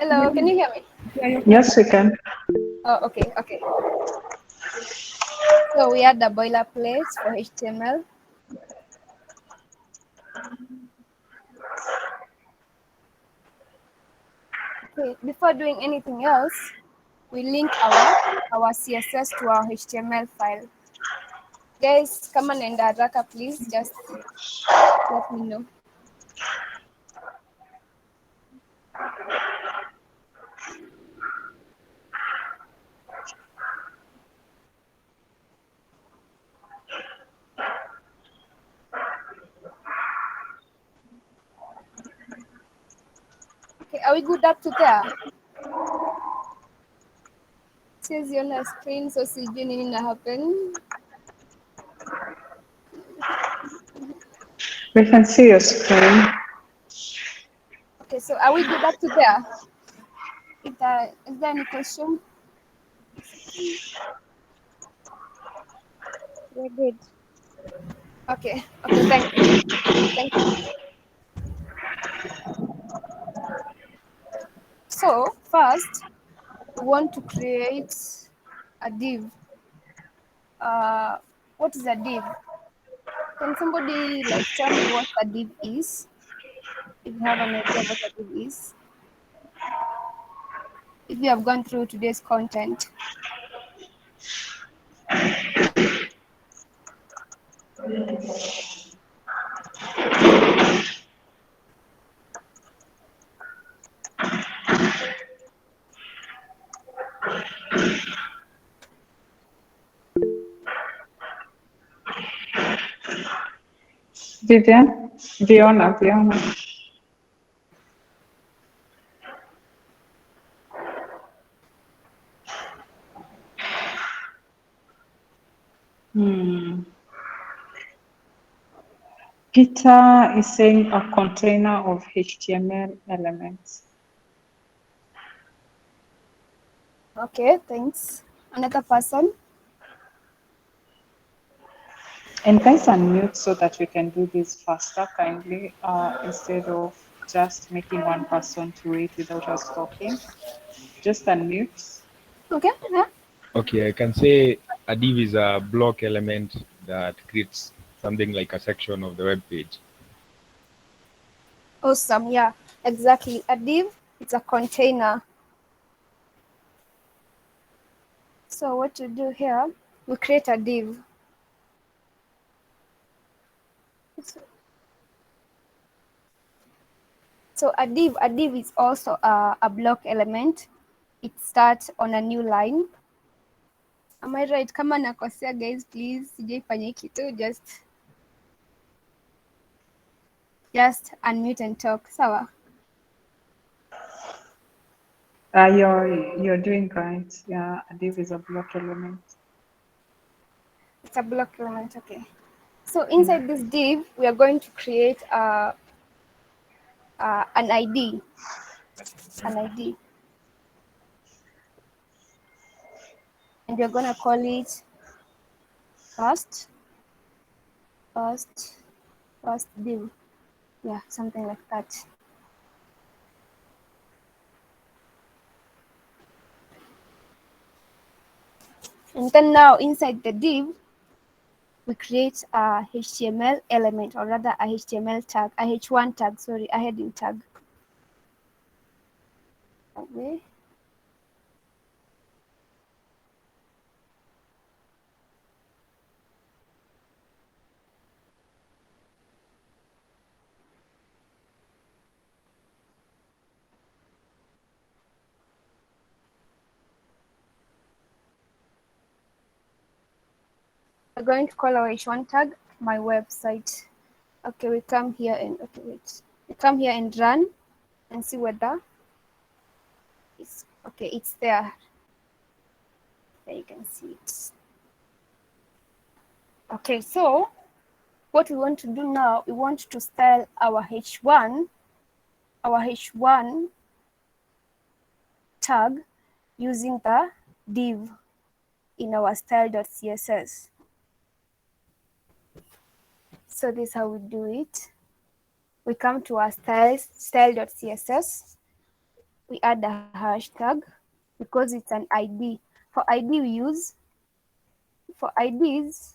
Hello, can you hear me? Yes, we can. Oh, okay, okay. So we had the boilerplate for HTML. Okay, before doing anything else, we link our CSS to our HTML file. Guys, come on and Raka, please just let me know. Okay, are we good up to there? Says on the screen, so sijui nini na happen. We can see your screen. Okay, so are we good up to there? Is there any question? We're good. Okay, okay, thank you. Thank you. So first, we want to create a div. What is a div? Can somebody like tell me what a div is? If you have an idea what a div is, if you have gone through today's content. Vivian? Viona. Peter is saying a container of HTML elements. Okay, thanks. Another person. And guys, unmute so that we can do this faster, kindly, instead of just making one person to wait without us talking. Just unmute. Okay, yeah. Okay, I can say a div is a block element that creates something like a section of the web page. Awesome. Yeah, exactly. A div is a container. So what to do here? We create a div. So a div is also a block element. It starts on a new line. Am I right? Kama nakosea guys, please sijaifanya kitu, just unmute and talk. Sawa. You're doing right. Yeah, a div is a block element. It's a block element. Okay. So inside this div, we are going to create an ID. An ID. And we're gonna call it first div. Yeah, something like that. And then now inside the div, we create a HTML element, or rather a HTML tag, a H1 tag, sorry, a heading tag. Okay. We're going to call our H1 tag my website. Okay, we come here and We come here and run and see whether it's okay. It's there. There you can see it. Okay, so what we want to do now, we want to style our H1 tag using the div in our style.css. So this is how we do it. We come to our style.css. we add a hashtag because it's an ID. For ID we use for IDs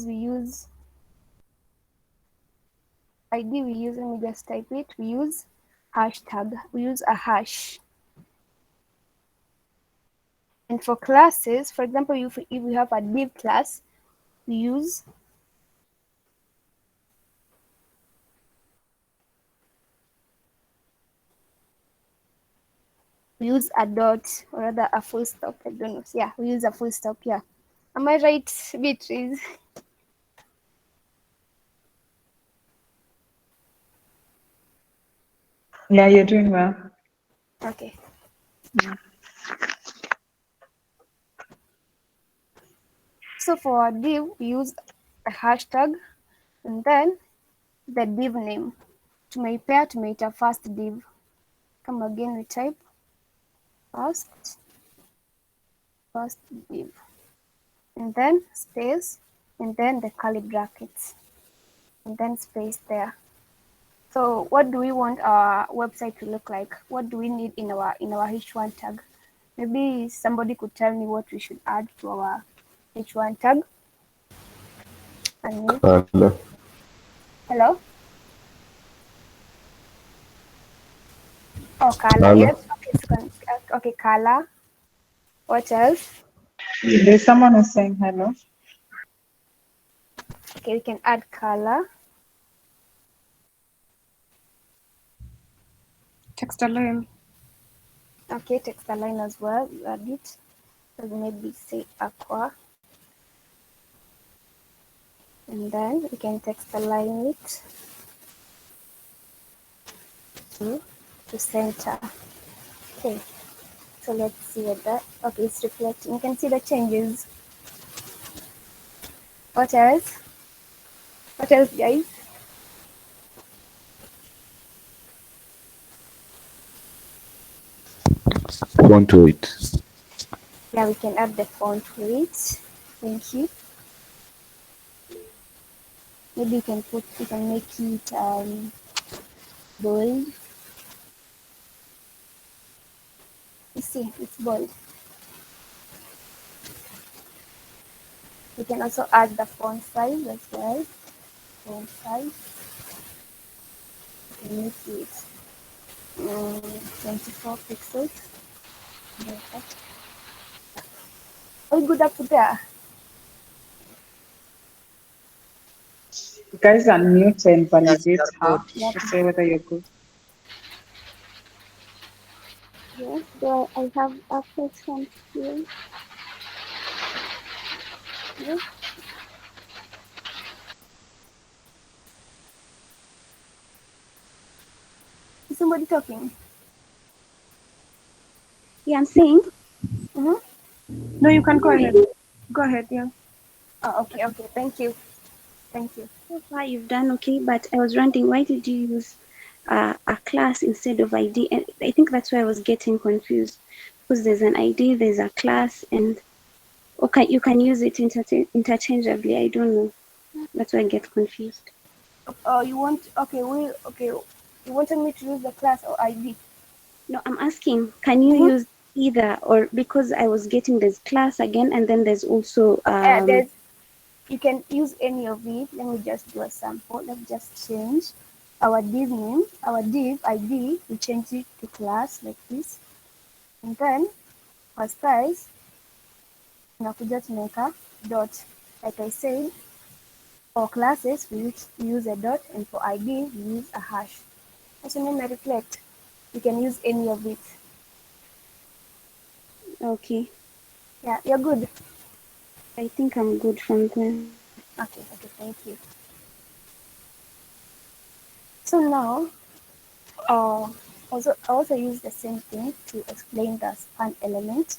we use ID we use, let me just type it, we use hashtag, we use a hash. And for classes, for example, if we have a div class, we use a dot, or rather a full stop. I don't know. Yeah, we use a full stop. Yeah. Am I right, Beatrice? Yeah, you're doing well. Okay. So for our div, we use a hashtag and then the div name. Tumeita first div. Come again, we type first div. And then space, and then the curly brackets, and then space there. So what do we want our website to look like? What do we need in our H1 tag? Maybe somebody could tell me what we should add to our H1 tag. And hello? Oh, color, yes. Okay, so okay, color. What else? There's someone who's saying hello. Okay, we can add color. Text align. Okay, text align as well. We add it. So maybe say aqua. And then we can text align it to center. Okay, so let's see what that. Okay, it's reflecting. You can see the changes. What else? What else, guys? Font weight. Yeah, we can add the font weight. Thank you. Maybe you can make it bold. You see, it's bold. We can also add the font size as well. Font size. We can make it 24 pixels. Are we good up to there? You guys unmute and validate her Yep. to say whether you're good. Yes, so I have a question here. Yes. Is somebody talking? Yeah, I'm saying. Mm-hmm. No, you can go ahead. Go ahead, yeah. Oh, okay, thank you. So far you've done okay, but I was wondering, why did you use a class instead of ID? And I think that's why I was getting confused, because there's an ID, there's a class, and okay, you can use it interchangeably. I don't know. That's why I get confused. You wanted me to use the class or ID? No, I'm asking, can you use either, or because I was getting this class again, and then there's also you can use any of it. Let me just do a sample. Let's just change our div name, our div ID. We change it to class like this, and then for size, tunakuja tumeweka dot. Like I said, for classes we use a dot, and for ID we use a hash. Also, name reflect. You can use any of it. okay. Yeah, you're good. I think I'm good from there. Okay, thank you. So now, I also use the same thing to explain the span element.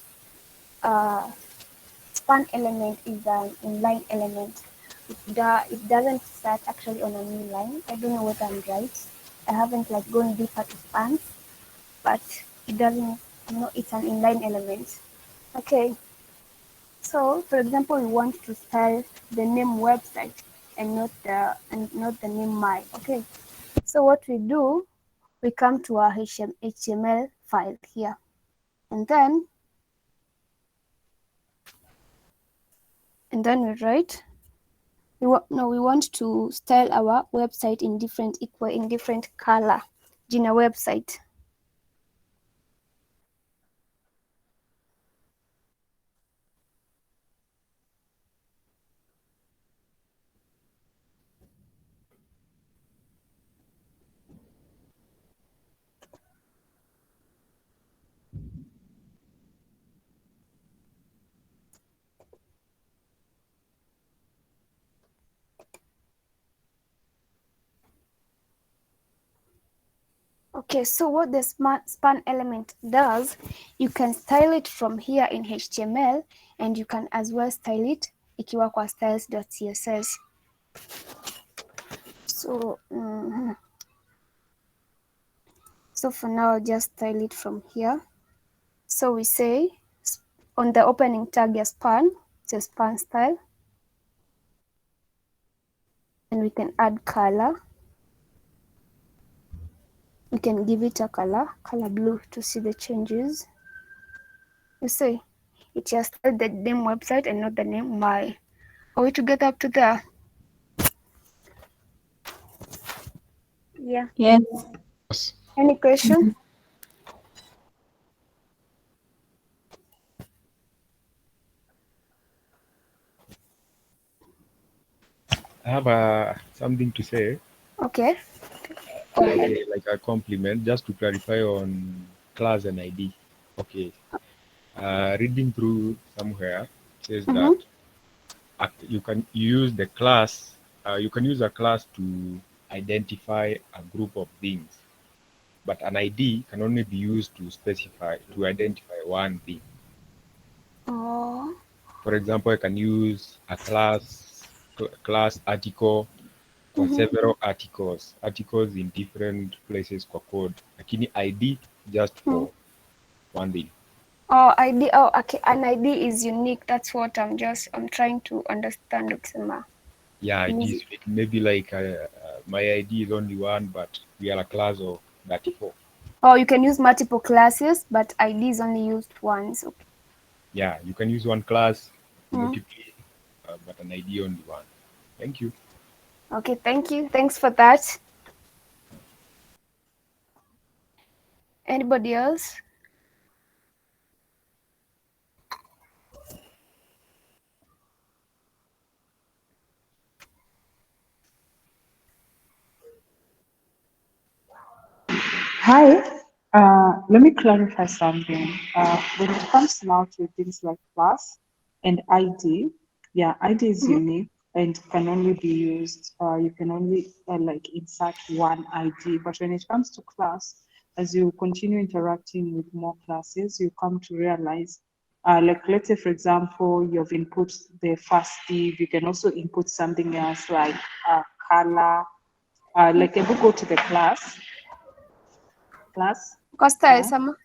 Span element is an inline element. It doesn't start actually on a new line. I don't know whether I'm right. I haven't like gone deeper to spans, but it doesn't. It's an inline element. Okay. So, for example, we want to spell the name website and not the name my. Okay. So what we do, we come to our HTML file here. And then we write, we want to style our website in different color. Jina website. Okay, so what the span element does, you can style it from here in HTML, and you can as well style it ikiwa kwa styles.css. So so for now I'll just style it from here. So we say on the opening tag ya span, it's a span style, and we can add color. We can give it a color blue to see the changes. You see, it just the name website and not the name my. Are we together up to there? Yeah. Yes. Yes. Any question? I have something to say. Okay. Go ahead. Okay, like a compliment, just to clarify on class and ID. Okay. Reading through somewhere says that you can use the class. You can use a class to identify a group of things, but an ID can only be used to identify one thing. Oh. For example, I can use a class article for several articles in different places kwa code, lakini ID just for one thing. Oh, ID. Oh, okay. An ID is unique. That's what I'm trying to understand. Ukisema. Yeah, it is unique. Maybe like my ID is only one, but we are a class of 34. Oh, you can use multiple classes, but ID is only used once. Okay. Yeah, you can use one class multiply, but an ID only one. Thank you. Okay, thank you. Thanks for that. Anybody else? Hi, let me clarify something. When it comes now to things like class and ID, yeah, ID is unique and can only be used, you can only like insert one ID. But when it comes to class, as you continue interacting with more classes, you come to realize, like let's say, for example, you've input the first div, you can also input something else like color. Like if you go to the class, Kwa style sama?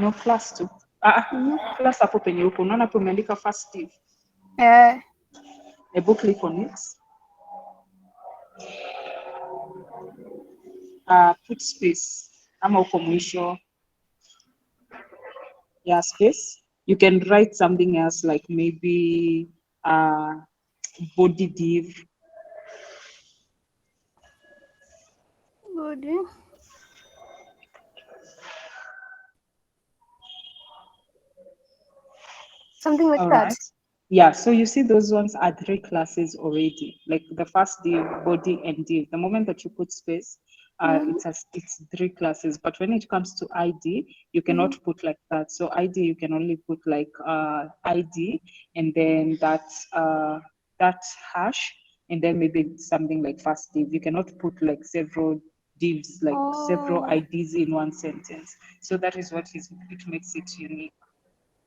no class tu. Class hapo penye upo unaona hapo umeandika first div. Hebu click on it. Put space ama uko mwisho ya space. You can write something else like maybe body div. Body. Something like All that. right. Yeah, so you see those ones are 3 classes already, like the first div, body, and div. The moment that you put space, it's 3 classes. But when it comes to ID, you cannot put like that. So ID, you can only put like ID, and then that hash, and then maybe something like first div. You cannot put like several divs, like several IDs in one sentence. So that is what it makes it unique.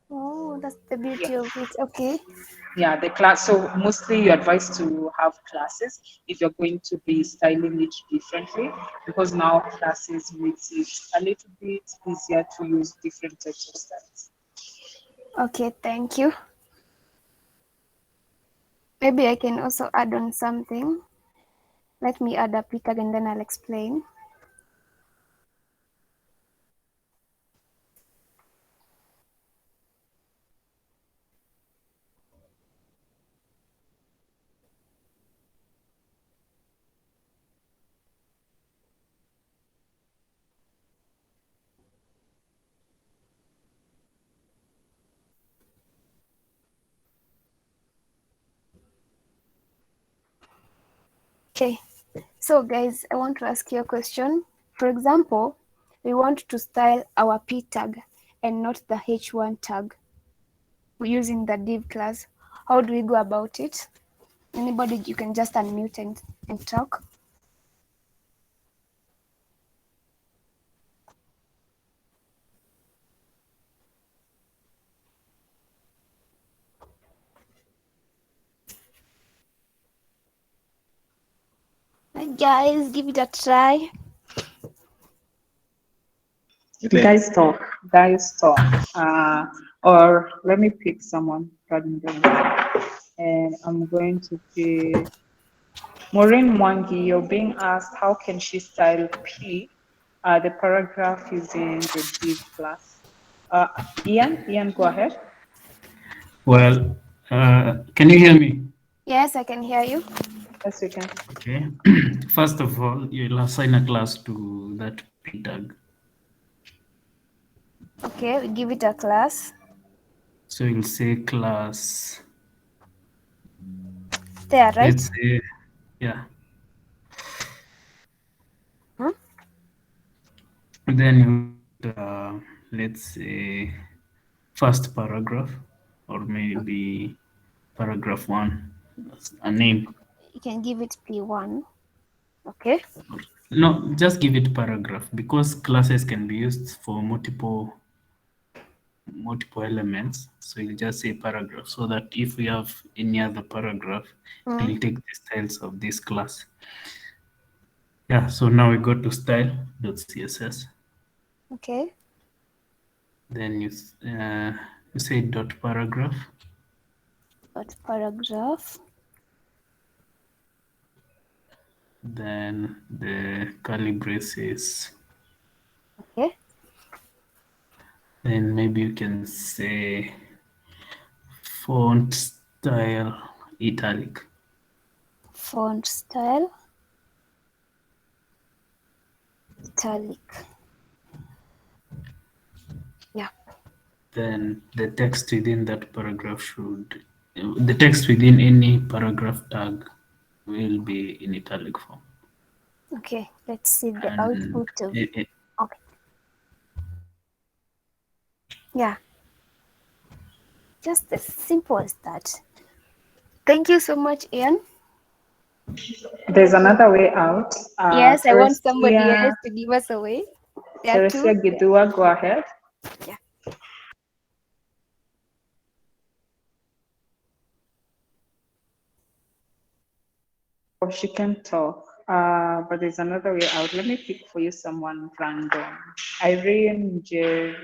Oh, that's the beauty of it. Okay. Yeah, the class. So mostly you advise to have classes if you're going to be styling it differently, because now classes makes it a little bit easier to use different types of styles. Okay, thank you. Maybe I can also add on something. Let me add a pick and then I'll explain. Okay. So guys, I want to ask you a question. For example, we want to style our p tag and not the h1 tag using the div class. How do we go about it? Anybody, you can just unmute and talk. Guys, give it a try. Guys talk. Guys talk. Or let me pick someone randomly. And I'm going to pick Maureen Mwangi. You're being asked how can she style P? The paragraph is in the div class. Ian, go ahead. Well, can you hear me? Yes, I can hear you. Yes, you can. Okay. First of all, you'll assign a class to that p tag. Okay, we give it a class. So you'll say class. There, right? Let's say, yeah. Hmm? Then you, let's say, first paragraph, or maybe paragraph 1. That's a name. You can give it p1. Okay. No, just give it paragraph because classes can be used for multiple elements. So you just say paragraph so that if we have any other paragraph, it will take the styles of this class. Yeah, so now we go to style.css. Okay. Then you say dot paragraph. Dot paragraph. Then the curly braces. Okay. Then maybe you can say font style italic. Font style italic. Yeah. Then the text within that paragraph should, the text within any paragraph tag will be in italic form. Okay. Let's see the And output of. Okay. Yeah. Just as simple as that. Thank you so much, Ian. There's another way out. Yes, I want somebody Teresia, else to give us away. There are Teresia two. Gidua, go ahead. Yeah. Or she can talk. But there's another way out. Let me pick for you someone random. Irene Jeru.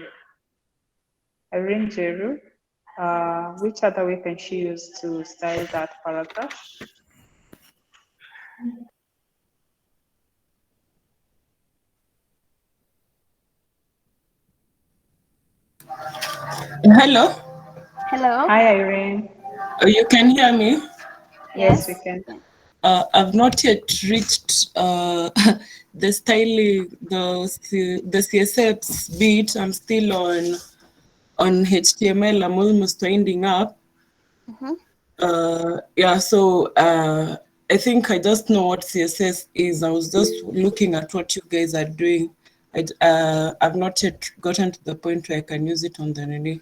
Which other way can she use to style that paragraph? Hello, Hello. Hi, Irene. you can hear me? Yes, we can. I've not yet reached the styling, the CSS bit. I'm still on HTML. I'm almost winding up. Yeah, so I think I just know what CSS is. I was just looking at what you guys are doing. I've not yet gotten to the point where I can use it on the Nene.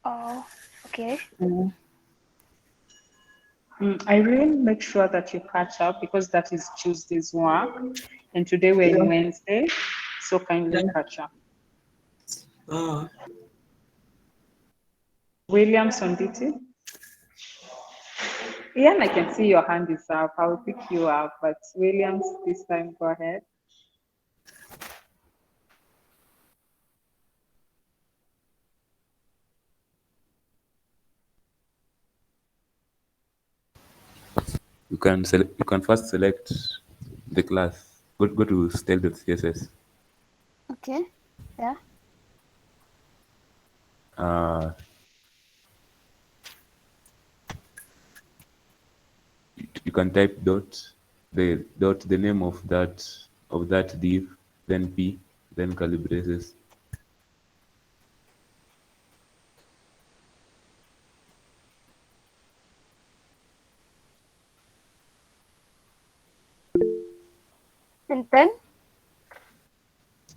Oh, okay. Irene, make sure that you catch up because that is Tuesday's work. And today we're in Wednesday, so kindly catch up. Williams Onditi. Ian, I can see your hand is up. I'll pick you up, but Williams, this time, go ahead. You can first select the class. Go to style.css. Okay. Yeah. You can type the name of that div, then p, then curly braces.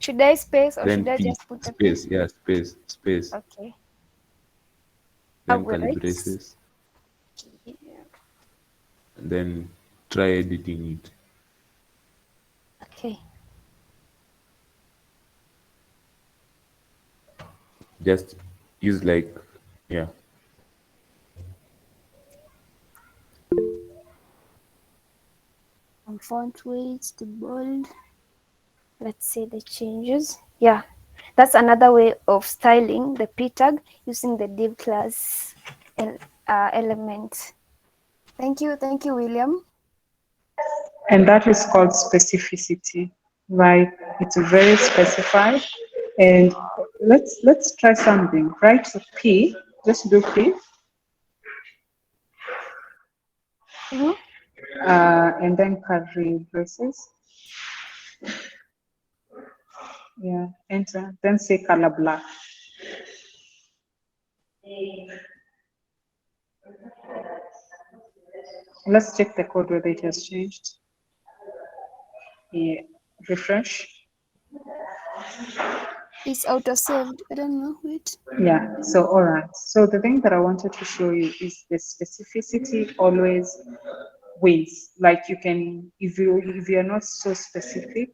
Should I space or then should I P, just put the P? space, yeah, space, Okay. then will write. calibraces, Yeah. and then try editing it. Okay. Just use like, yeah. From font weight to bold. Let's see the changes. Yeah, that's another way of styling the p tag using the div class element. Thank you, William. And that is called specificity, right? It's very specified. And let's try something. Write P, just do P. And then curly braces. Yeah, enter. Then say color black. Let's check the code whether it has changed. Yeah, refresh. It's auto-saved. I don't know. Wait. Yeah, so all right. So the thing that I wanted to show you is the specificity always wins. Like you can, if you're not so specific,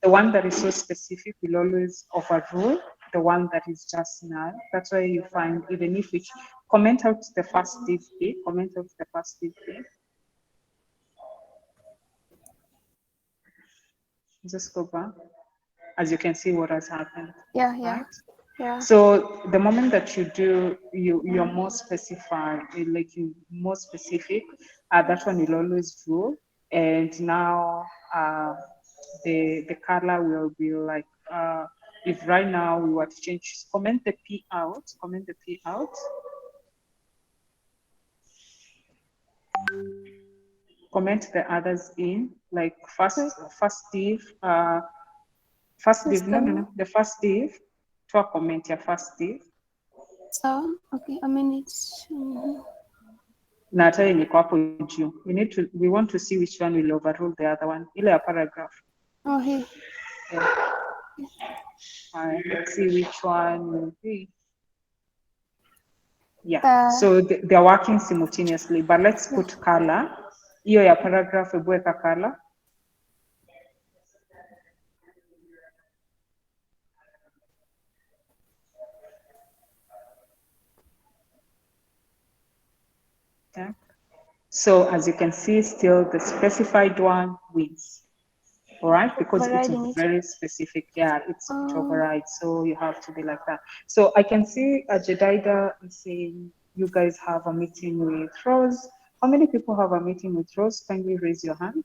the one that is so specific will always overrule the one that is just null. That's why you find even if it comment out the first div P, comment out the first div P. Just go back. As you can see what has happened. Yeah, right? yeah. So the moment that you do, you're more specified, like you more specific, that one will always rule. And now the color will be like, if right now we were to change, comment the P out, comment the P out. Comment the others in, like first div, the first div, to comment your first div. So, okay, I mean it's. Na hata yenye iko hapo juu. We want to see which one will overrule the other one. Ile ya paragraph. Oh, here. Yeah. All right, let's see which one will be. Yeah, so they're working simultaneously, but let's put color. Hiyo ya paragraph weka color. Okay. So as you can see, still the specified one wins. All right, because it's very specific. Yeah, it overrides. So you have to be like that. So I can see Jedida is saying you guys have a meeting with Rose. How many people have a meeting with Rose? Kindly raise your hand.